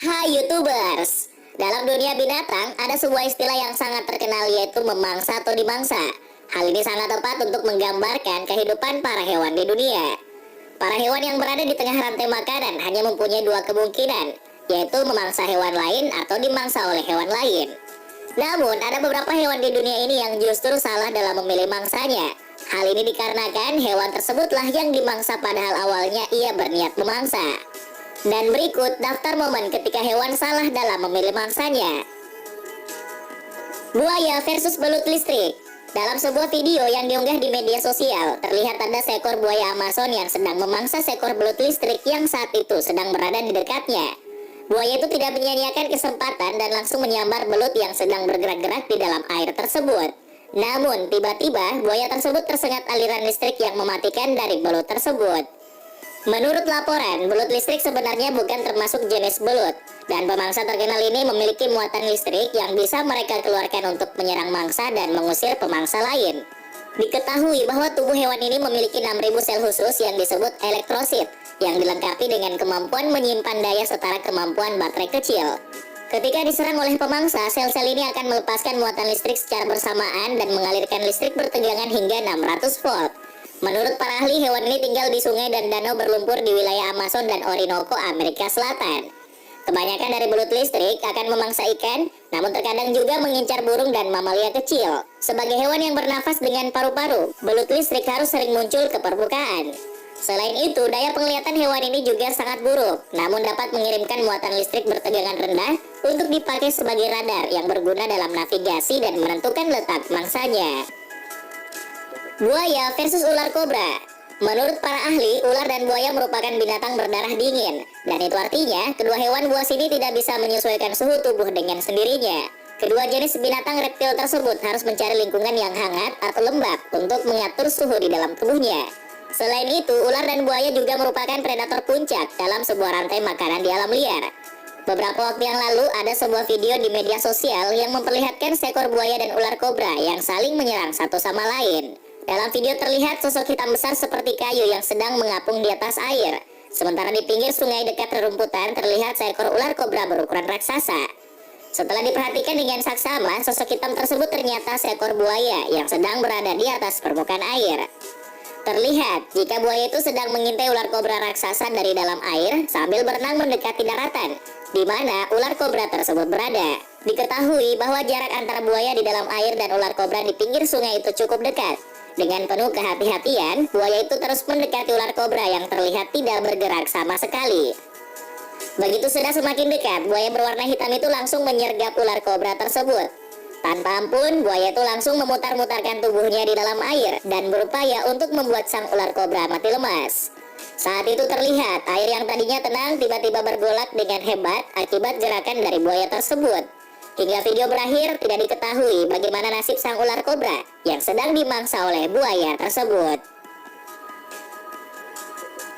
Hai YouTubers, dalam dunia binatang ada sebuah istilah yang sangat terkenal yaitu memangsa atau dimangsa. Hal ini sangat tepat untuk menggambarkan kehidupan para hewan di dunia. Para hewan yang berada di tengah rantai makanan hanya mempunyai dua kemungkinan, yaitu memangsa hewan lain atau dimangsa oleh hewan lain. Namun ada beberapa hewan di dunia ini yang justru salah dalam memilih mangsanya. Hal ini dikarenakan hewan tersebutlah yang dimangsa padahal awalnya ia berniat memangsa. Dan berikut daftar momen ketika hewan salah dalam memilih mangsanya. Buaya versus belut listrik. Dalam sebuah video yang diunggah di media sosial, terlihat ada seekor buaya Amazon yang sedang memangsa seekor belut listrik yang saat itu sedang berada di dekatnya. Buaya itu tidak menyia-nyiakan kesempatan dan langsung menyambar belut yang sedang bergerak-gerak di dalam air tersebut. Namun tiba-tiba buaya tersebut tersengat aliran listrik yang mematikan dari belut tersebut. Menurut laporan, belut listrik sebenarnya bukan termasuk jenis belut, dan pemangsa terkenal ini memiliki muatan listrik yang bisa mereka keluarkan untuk menyerang mangsa dan mengusir pemangsa lain. Diketahui bahwa tubuh hewan ini memiliki 6.000 sel khusus yang disebut elektrosit, yang dilengkapi dengan kemampuan menyimpan daya setara kemampuan baterai kecil. Ketika diserang oleh pemangsa, sel-sel ini akan melepaskan muatan listrik secara bersamaan dan mengalirkan listrik bertegangan hingga 600 volt. Menurut para ahli, hewan ini tinggal di sungai dan danau berlumpur di wilayah Amazon dan Orinoco, Amerika Selatan. Kebanyakan dari belut listrik akan memangsa ikan, namun terkadang juga mengincar burung dan mamalia kecil. Sebagai hewan yang bernafas dengan paru-paru, belut listrik harus sering muncul ke permukaan. Selain itu, daya penglihatan hewan ini juga sangat buruk, namun dapat mengirimkan muatan listrik bertegangan rendah untuk dipakai sebagai radar yang berguna dalam navigasi dan menentukan letak mangsanya. Buaya versus ular kobra. Menurut para ahli, ular dan buaya merupakan binatang berdarah dingin, dan itu artinya kedua hewan buas ini tidak bisa menyesuaikan suhu tubuh dengan sendirinya. Kedua jenis binatang reptil tersebut harus mencari lingkungan yang hangat atau lembab untuk mengatur suhu di dalam tubuhnya. Selain itu, ular dan buaya juga merupakan predator puncak dalam sebuah rantai makanan di alam liar. Beberapa waktu yang lalu ada sebuah video di media sosial yang memperlihatkan seekor buaya dan ular kobra yang saling menyerang satu sama lain. Dalam video terlihat sosok hitam besar seperti kayu yang sedang mengapung di atas air. Sementara di pinggir sungai dekat rerumputan terlihat seekor ular kobra berukuran raksasa. Setelah diperhatikan dengan saksama, sosok hitam tersebut ternyata seekor buaya yang sedang berada di atas permukaan air. Terlihat jika buaya itu sedang mengintai ular kobra raksasa dari dalam air sambil berenang mendekati daratan, di mana ular kobra tersebut berada. Diketahui bahwa jarak antara buaya di dalam air dan ular kobra di pinggir sungai itu cukup dekat. Dengan penuh kehati-hatian, buaya itu terus mendekati ular kobra yang terlihat tidak bergerak sama sekali. Begitu sudah semakin dekat, buaya berwarna hitam itu langsung menyergap ular kobra tersebut. Tanpa ampun, buaya itu langsung memutar-mutarkan tubuhnya di dalam air dan berupaya untuk membuat sang ular kobra mati lemas. Saat itu terlihat air yang tadinya tenang tiba-tiba bergolak dengan hebat akibat gerakan dari buaya tersebut. Hingga video berakhir, tidak diketahui bagaimana nasib sang ular kobra yang sedang dimangsa oleh buaya tersebut.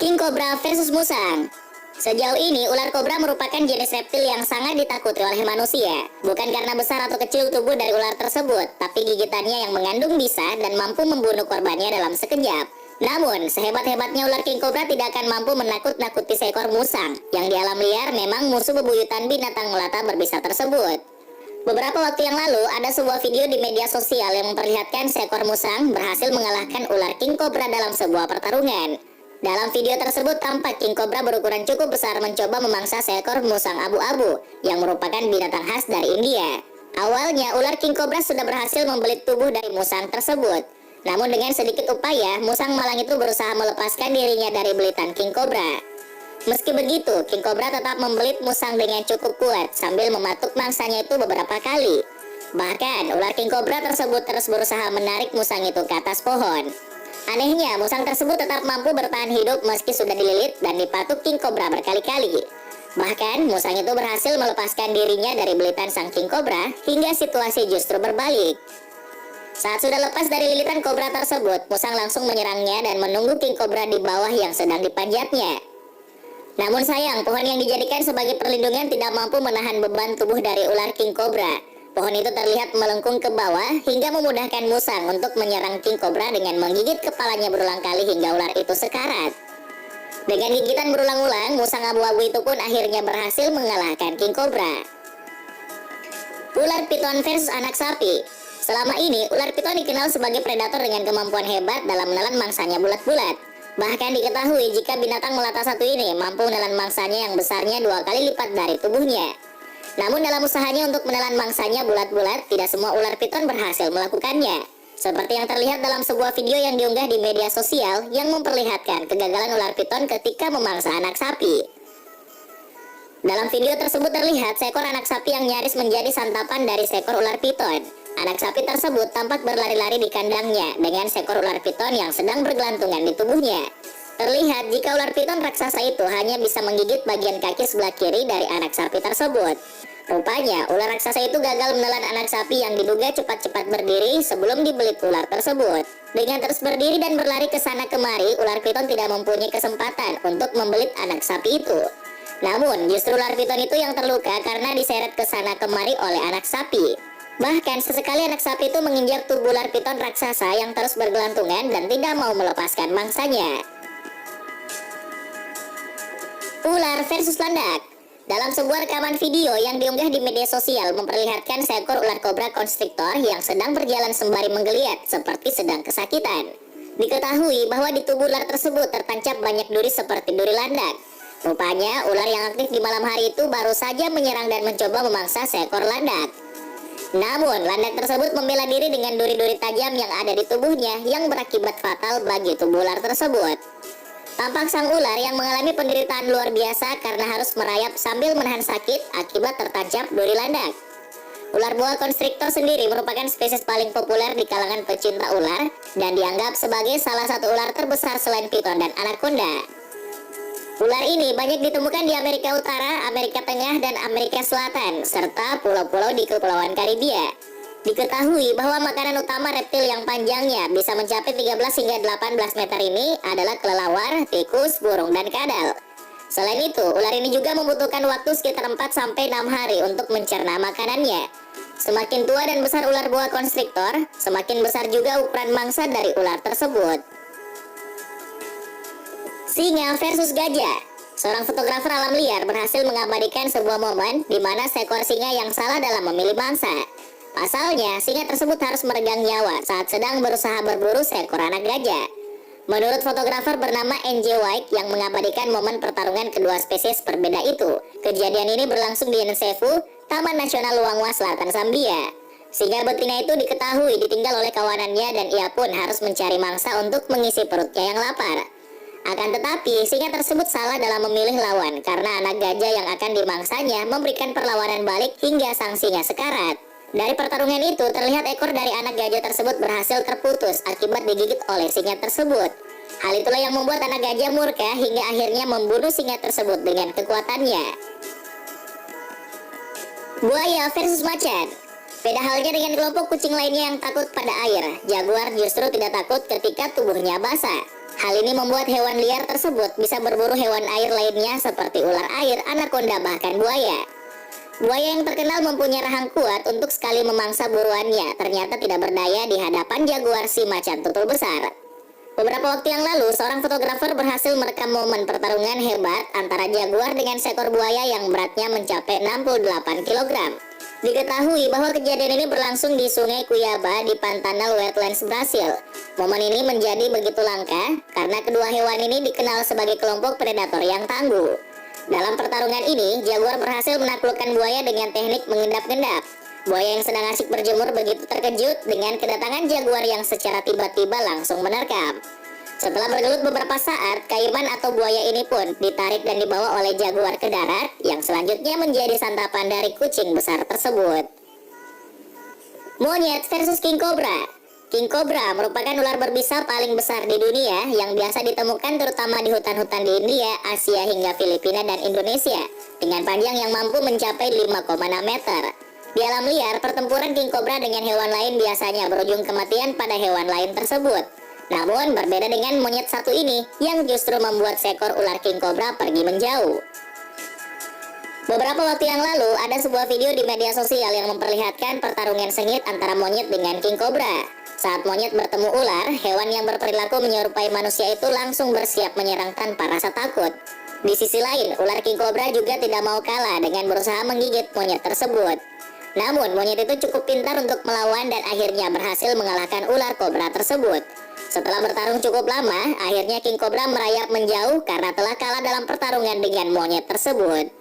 King Cobra versus musang. Sejauh ini, ular kobra merupakan jenis reptil yang sangat ditakuti oleh manusia. Bukan karena besar atau kecil tubuh dari ular tersebut, tapi gigitannya yang mengandung bisa dan mampu membunuh korbannya dalam sekejap. Namun, sehebat-hebatnya ular king cobra tidak akan mampu menakut-nakuti seekor musang, yang di alam liar memang musuh bebuyutan binatang melata berbisa tersebut. Beberapa waktu yang lalu, ada sebuah video di media sosial yang memperlihatkan seekor musang berhasil mengalahkan ular king cobra dalam sebuah pertarungan. Dalam video tersebut tampak king cobra berukuran cukup besar mencoba memangsa seekor musang abu-abu yang merupakan binatang khas dari India. Awalnya, ular king cobra sudah berhasil membelit tubuh dari musang tersebut. Namun dengan sedikit upaya, musang malang itu berusaha melepaskan dirinya dari belitan king cobra. Meski begitu, king cobra tetap membelit musang dengan cukup kuat sambil mematuk mangsanya itu beberapa kali. Bahkan, ular king cobra tersebut terus berusaha menarik musang itu ke atas pohon. Anehnya, musang tersebut tetap mampu bertahan hidup meski sudah dililit dan dipatuk king cobra berkali-kali. Bahkan, musang itu berhasil melepaskan dirinya dari belitan sang king cobra hingga situasi justru berbalik. Saat sudah lepas dari lilitan kobra tersebut, musang langsung menyerangnya dan menunggu king cobra di bawah yang sedang dipanjatnya. Namun sayang, pohon yang dijadikan sebagai perlindungan tidak mampu menahan beban tubuh dari ular king cobra. Pohon itu terlihat melengkung ke bawah hingga memudahkan musang untuk menyerang king cobra dengan menggigit kepalanya berulang kali hingga ular itu sekarat. Dengan gigitan berulang-ulang, musang abu-abu itu pun akhirnya berhasil mengalahkan king cobra. Ular piton versus anak sapi. Selama ini, ular piton dikenal sebagai predator dengan kemampuan hebat dalam menelan mangsanya bulat-bulat. Bahkan diketahui jika binatang melata satu ini mampu menelan mangsanya yang besarnya 2 kali lipat dari tubuhnya. Namun dalam usahanya untuk menelan mangsanya bulat-bulat, tidak semua ular piton berhasil melakukannya. Seperti yang terlihat dalam sebuah video yang diunggah di media sosial yang memperlihatkan kegagalan ular piton ketika memangsa anak sapi. Dalam video tersebut terlihat seekor anak sapi yang nyaris menjadi santapan dari seekor ular piton. Anak sapi tersebut tampak berlari-lari di kandangnya dengan seekor ular piton yang sedang bergelantungan di tubuhnya. Terlihat jika ular piton raksasa itu hanya bisa menggigit bagian kaki sebelah kiri dari anak sapi tersebut. Rupanya, ular raksasa itu gagal menelan anak sapi yang diduga cepat-cepat berdiri sebelum dibelit ular tersebut. Dengan terus berdiri dan berlari ke sana kemari, ular piton tidak mempunyai kesempatan untuk membelit anak sapi itu. Namun, justru ular piton itu yang terluka karena diseret ke sana kemari oleh anak sapi. Bahkan, sesekali anak sapi itu menginjak tubuh ular piton raksasa yang terus bergelantungan dan tidak mau melepaskan mangsanya. Ular versus landak. Dalam sebuah rekaman video yang diunggah di media sosial memperlihatkan seekor ular kobra konstriktor yang sedang berjalan sembari menggeliat seperti sedang kesakitan. Diketahui bahwa di tubuh ular tersebut tertancap banyak duri seperti duri landak. Rupanya ular yang aktif di malam hari itu baru saja menyerang dan mencoba memangsa seekor landak. Namun landak tersebut membela diri dengan duri-duri tajam yang ada di tubuhnya yang berakibat fatal bagi tubuh ular tersebut. Tampak sang ular yang mengalami penderitaan luar biasa karena harus merayap sambil menahan sakit akibat tertancap duri landak. Ular boa konstriktor sendiri merupakan spesies paling populer di kalangan pecinta ular dan dianggap sebagai salah satu ular terbesar selain piton dan anaconda. Ular ini banyak ditemukan di Amerika Utara, Amerika Tengah, dan Amerika Selatan, serta pulau-pulau di Kepulauan Karibia. Diketahui bahwa makanan utama reptil yang panjangnya bisa mencapai 13 hingga 18 meter ini adalah kelelawar, tikus, burung, dan kadal. Selain itu, ular ini juga membutuhkan waktu sekitar 4-6 hari untuk mencerna makanannya. Semakin tua dan besar ular boa konstriktor, semakin besar juga ukuran mangsa dari ular tersebut. Singa versus gajah. Seorang fotografer alam liar berhasil mengabadikan sebuah momen di mana seekor singa yang salah dalam memilih mangsa. Pasalnya, singa tersebut harus meregang nyawa saat sedang berusaha berburu seekor anak gajah. Menurut fotografer bernama NJ White yang mengabadikan momen pertarungan kedua spesies berbeda itu, kejadian ini berlangsung di Nsevu, Taman Nasional Luangwa Selatan, Zambia. Singa betina itu diketahui ditinggal oleh kawanannya dan ia pun harus mencari mangsa untuk mengisi perutnya yang lapar. Akan tetapi, singa tersebut salah dalam memilih lawan karena anak gajah yang akan dimangsanya memberikan perlawanan balik hingga sang singa sekarat. Dari pertarungan itu, terlihat ekor dari anak gajah tersebut berhasil terputus akibat digigit oleh singa tersebut. Hal itulah yang membuat anak gajah murka hingga akhirnya membunuh singa tersebut dengan kekuatannya. Buaya versus macan. Beda halnya dengan kelompok kucing lainnya yang takut pada air, jaguar justru tidak takut ketika tubuhnya basah. Hal ini membuat hewan liar tersebut bisa berburu hewan air lainnya seperti ular air, anaconda, bahkan buaya. Buaya yang terkenal mempunyai rahang kuat untuk sekali memangsa buruannya ternyata tidak berdaya di hadapan jaguar si macan tutul besar. Beberapa waktu yang lalu, seorang fotografer berhasil merekam momen pertarungan hebat antara jaguar dengan seekor buaya yang beratnya mencapai 68 kg. Diketahui bahwa kejadian ini berlangsung di Sungai Cuiabá di Pantanal Wetlands, Brasil. Momen ini menjadi begitu langka karena kedua hewan ini dikenal sebagai kelompok predator yang tangguh. Dalam pertarungan ini, jaguar berhasil menaklukkan buaya dengan teknik mengendap-endap. Buaya yang sedang asik berjemur begitu terkejut dengan kedatangan jaguar yang secara tiba-tiba langsung menerkam. Setelah bergelut beberapa saat, kaiman atau buaya ini pun ditarik dan dibawa oleh jaguar ke darat yang selanjutnya menjadi santapan dari kucing besar tersebut. Monyet versus king cobra. King cobra merupakan ular berbisa paling besar di dunia yang biasa ditemukan terutama di hutan-hutan di India, Asia hingga Filipina dan Indonesia dengan panjang yang mampu mencapai 5,6 meter. Di alam liar, pertempuran king cobra dengan hewan lain biasanya berujung kematian pada hewan lain tersebut. Namun berbeda dengan monyet satu ini yang justru membuat seekor ular king cobra pergi menjauh. Beberapa waktu yang lalu ada sebuah video di media sosial yang memperlihatkan pertarungan sengit antara monyet dengan king cobra. Saat monyet bertemu ular, hewan yang berperilaku menyerupai manusia itu langsung bersiap menyerang tanpa rasa takut. Di sisi lain, ular king cobra juga tidak mau kalah dengan berusaha menggigit monyet tersebut. Namun, monyet itu cukup pintar untuk melawan dan akhirnya berhasil mengalahkan ular kobra tersebut. Setelah bertarung cukup lama, akhirnya king cobra merayap menjauh karena telah kalah dalam pertarungan dengan monyet tersebut.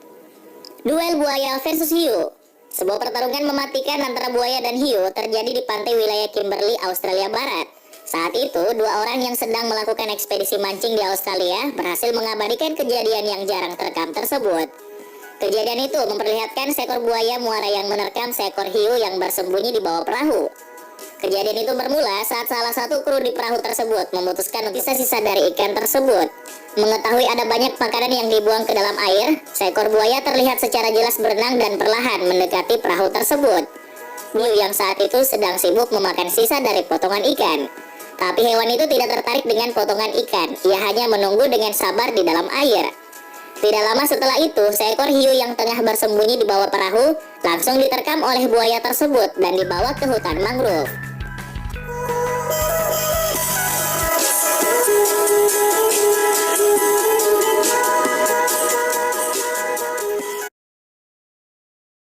Duel buaya versus hiu. Sebuah pertarungan mematikan antara buaya dan hiu terjadi di pantai wilayah Kimberley, Australia Barat. Saat itu, dua orang yang sedang melakukan ekspedisi mancing di Australia berhasil mengabadikan kejadian yang jarang terekam tersebut. Kejadian itu memperlihatkan seekor buaya muara yang menerkam seekor hiu yang bersembunyi di bawah perahu. Kejadian itu bermula saat salah satu kru di perahu tersebut memutuskan untuk sisa-sisa dari ikan tersebut. Mengetahui ada banyak makanan yang dibuang ke dalam air, seekor buaya terlihat secara jelas berenang dan perlahan mendekati perahu tersebut. Hiu yang saat itu sedang sibuk memakan sisa dari potongan ikan. Tapi hewan itu tidak tertarik dengan potongan ikan, ia hanya menunggu dengan sabar di dalam air. Tidak lama setelah itu, seekor hiu yang tengah bersembunyi di bawah perahu langsung diterkam oleh buaya tersebut dan dibawa ke hutan mangrove.